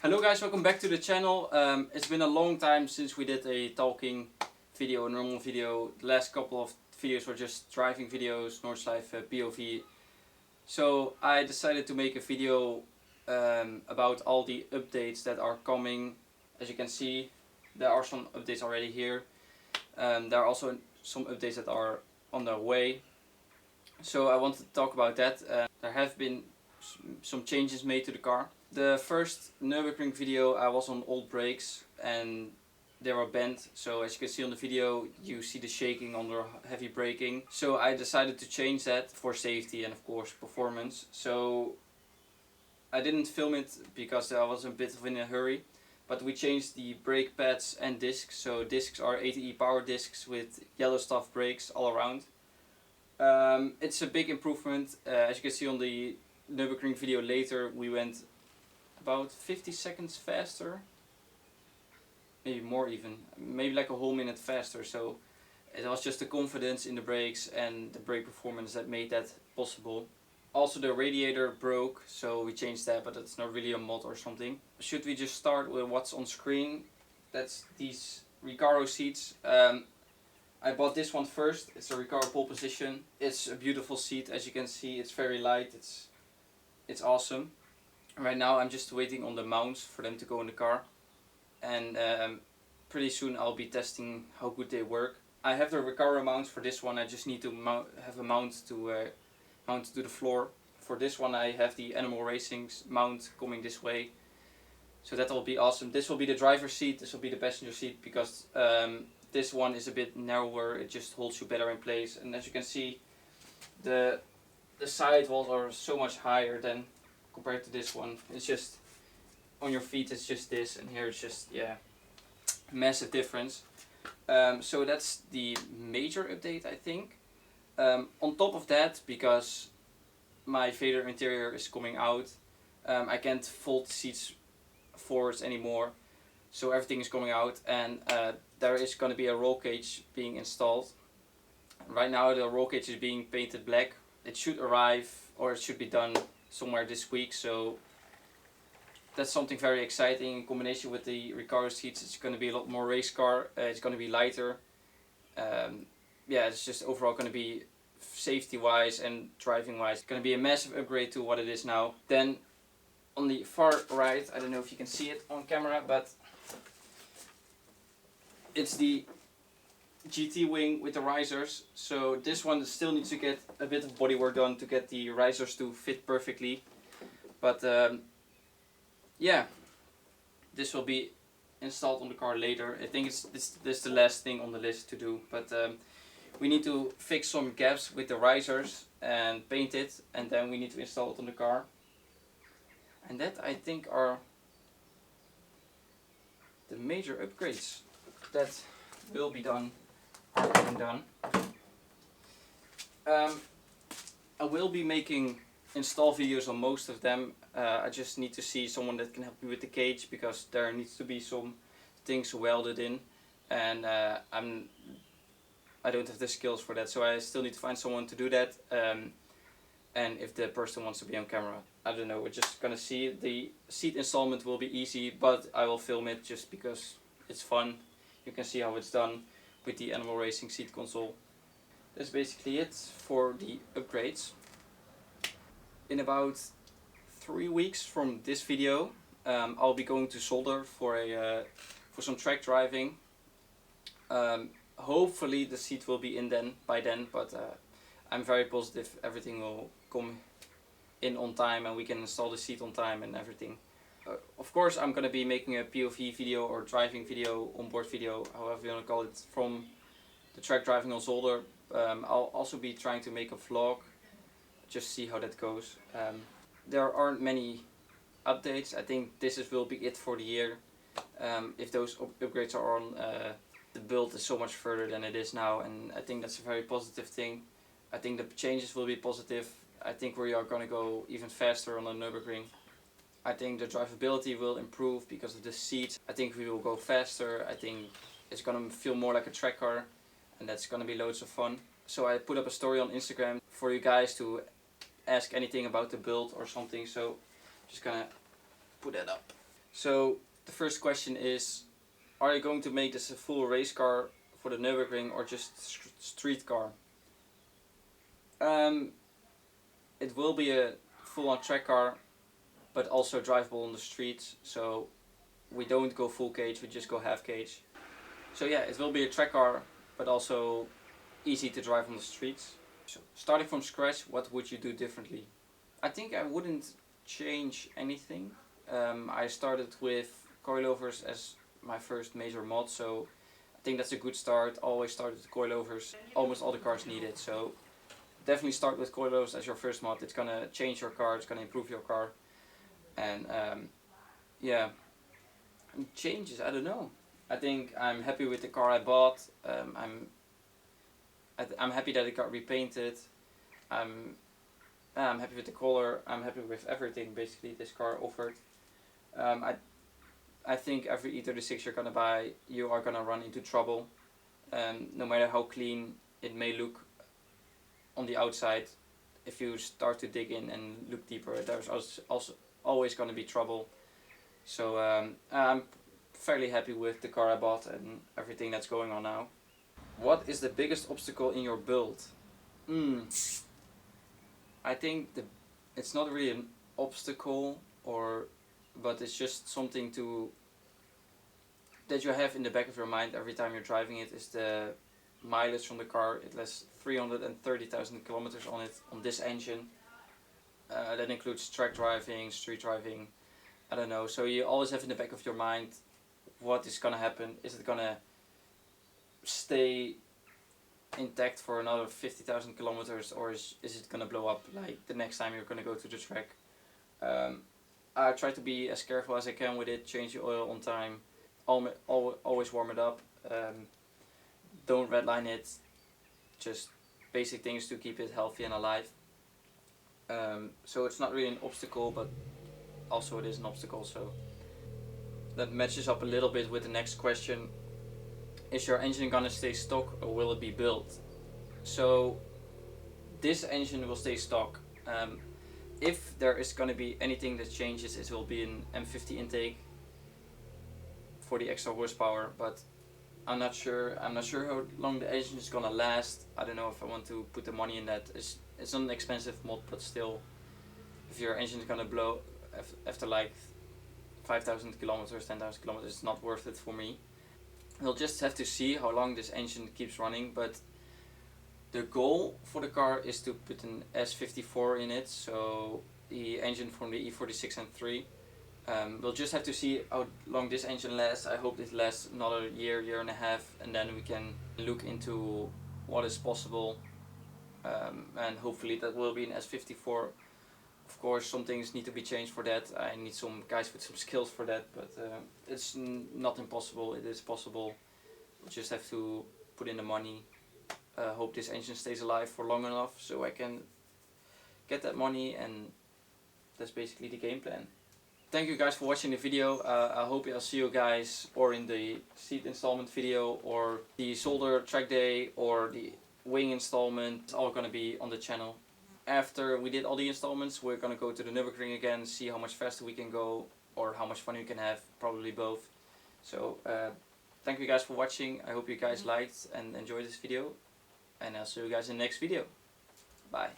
Hello guys, welcome back to the channel. It's been a long time since we did a talking video, a normal video. The last couple of videos were just driving videos, Noordslijf POV. So I decided to make a video about all the updates that are coming. As you can see, there are some updates already here. There are also some updates that are on their way. So I wanted to talk about that. There have been some changes made to the car. The first Nürburgring video I was on old brakes and they were bent, so as you can see on the video you see the shaking under heavy braking. So I decided to change that for safety and of course performance. So I didn't film it because I was a bit in a hurry, but we changed the brake pads and discs. So discs are ATE power discs with yellow stuff brakes all around. It's a big improvement. As you can see on the Nürburgring video later, we went about 50 seconds faster, maybe more even, maybe like a whole minute faster. So it was just the confidence in the brakes and the brake performance that made that possible. Also the radiator broke, so we changed that, but it's not really a mod or something. Should we just start with what's on screen? That's these Recaro seats. I bought this one first. It's a Recaro pole position. It's a beautiful seat, as you can see. It's very light. It's awesome. Right now I'm just waiting on the mounts for them to go in the car, and pretty soon I'll be testing how good they work. I have the Recaro mounts for this one. I just need to have a mount to the floor. For this one I have the Animal Racing's mount coming this way, so that will be awesome. This will be the driver's seat, this will be the passenger seat, because this one is a bit narrower. It just holds you better in place, and as you can see the side walls are so much higher than compared to this one. It's just on your feet it's just this, and here it's just, yeah, massive difference. So that's the major update, I think. On top of that, because my Vader interior is coming out, I can't fold the seats forwards anymore, so everything is coming out, and there is going to be a roll cage being installed. Right now the roll cage is being painted black. It should arrive, or it should be done somewhere this week, so that's something very exciting. In combination with the Recaro seats, it's going to be a lot more race car. It's going to be lighter. Yeah, it's just overall going to be, safety wise and driving wise, going to be a massive upgrade to what it is now. Then on the far right, I don't know if you can see it on camera, but it's the GT wing with the risers. So this one still needs to get a bit of bodywork done to get the risers to fit perfectly, but yeah, this will be installed on the car later. I think this is the last thing on the list to do, but we need to fix some gaps with the risers and paint it, and then we need to install it on the car, and that I think are the major upgrades that will be done. Done. I will be making install videos on most of them. I just need to see someone that can help me with the cage, because there needs to be some things welded in, and I don't have the skills for that, so I still need to find someone to do that. And if the person wants to be on camera, I don't know, we're just gonna see. The seat installment will be easy, but I will film it just because it's fun. You can see how it's done with the Animal Racing seat console. That's basically it for the upgrades. In about 3 weeks from this video, I'll be going to Zolder for some track driving. Hopefully the seat will be in by then, but I'm very positive everything will come in on time and we can install the seat on time and everything. Of course I'm going to be making a POV video or driving video, onboard video, however you want to call it, from the track driving on Zolder. I'll also be trying to make a vlog, just see how that goes. There aren't many updates. I think will be it for the year. If those upgrades are on, the build is so much further than it is now, and I think that's a very positive thing. I think the changes will be positive. I think we are going to go even faster on the Nürburgring. I think the drivability will improve because of the seats. I think we will go faster. I think it's going to feel more like a track car, and that's going to be loads of fun. So I put up a story on Instagram for you guys to ask anything about the build or something, so I'm just gonna put that up. So the first question is, are you going to make this a full race car for the Nürburgring or just street car? It will be a full-on track car, but also drivable on the streets. So we don't go full cage, we just go half cage. So yeah, it will be a track car, but also easy to drive on the streets. So starting from scratch, what would you do differently? I think I wouldn't change anything. I started with coilovers as my first major mod, so I think that's a good start. Always start with coilovers. Almost all the cars need it, so definitely start with coilovers as your first mod. It's gonna change your car, it's gonna improve your car. And yeah, and changes, I don't know. I think I'm happy with the car I bought. I'm happy that it got repainted. I'm happy with the color. I'm happy with everything basically this car offered. I think every E36 you're gonna buy, you are gonna run into trouble. No matter how clean it may look on the outside, if you start to dig in and look deeper, there's also always gonna be trouble. So I'm fairly happy with the car I bought and everything that's going on now. What is the biggest obstacle in your build? I think it's not really an obstacle, but it's just something that you have in the back of your mind every time you're driving it, is the mileage from the car. It has 330,000 kilometers on it, on this engine. That includes track driving, street driving, I don't know. So you always have in the back of your mind, what is gonna happen? Is it gonna stay intact for another 50,000 kilometers, or is it gonna blow up like the next time you're gonna go to the track? I try to be as careful as I can with it, change the oil on time, always warm it up, don't redline it, just basic things to keep it healthy and alive. So it's not really an obstacle, but also it is an obstacle, so that matches up a little bit with the next question. Is your engine gonna stay stock or will it be built? So this engine will stay stock. If there is gonna be anything that changes, it will be an M50 intake for the extra horsepower, but I'm not sure how long the engine is gonna last. I don't know if I want to put the money in that. It's not an expensive mod, but still, if your engine is gonna blow after like 5,000 kilometers, 10,000 kilometers, it's not worth it for me. We'll just have to see how long this engine keeps running, but the goal for the car is to put an S54 in it, so the engine from the E36 and 3. We'll just have to see how long this engine lasts. I hope it lasts another year and a half, and then we can look into what is possible, and hopefully that will be an S54. Of course, some things need to be changed for that. I need some guys with some skills for that, but it's not impossible. It is possible. We'll just have to put in the money. Hope this engine stays alive for long enough so I can get that money, and that's basically the game plan. Thank you guys for watching the video. I hope I'll see you guys or in the seat installment video, or the solder track day, or the wing installment. It's all gonna be on the channel. After we did all the installments, we're gonna go to the Nürburgring again, see how much faster we can go or how much fun we can have, probably both. So thank you guys for watching. I hope you guys liked and enjoyed this video, and I'll see you guys in the next video. Bye.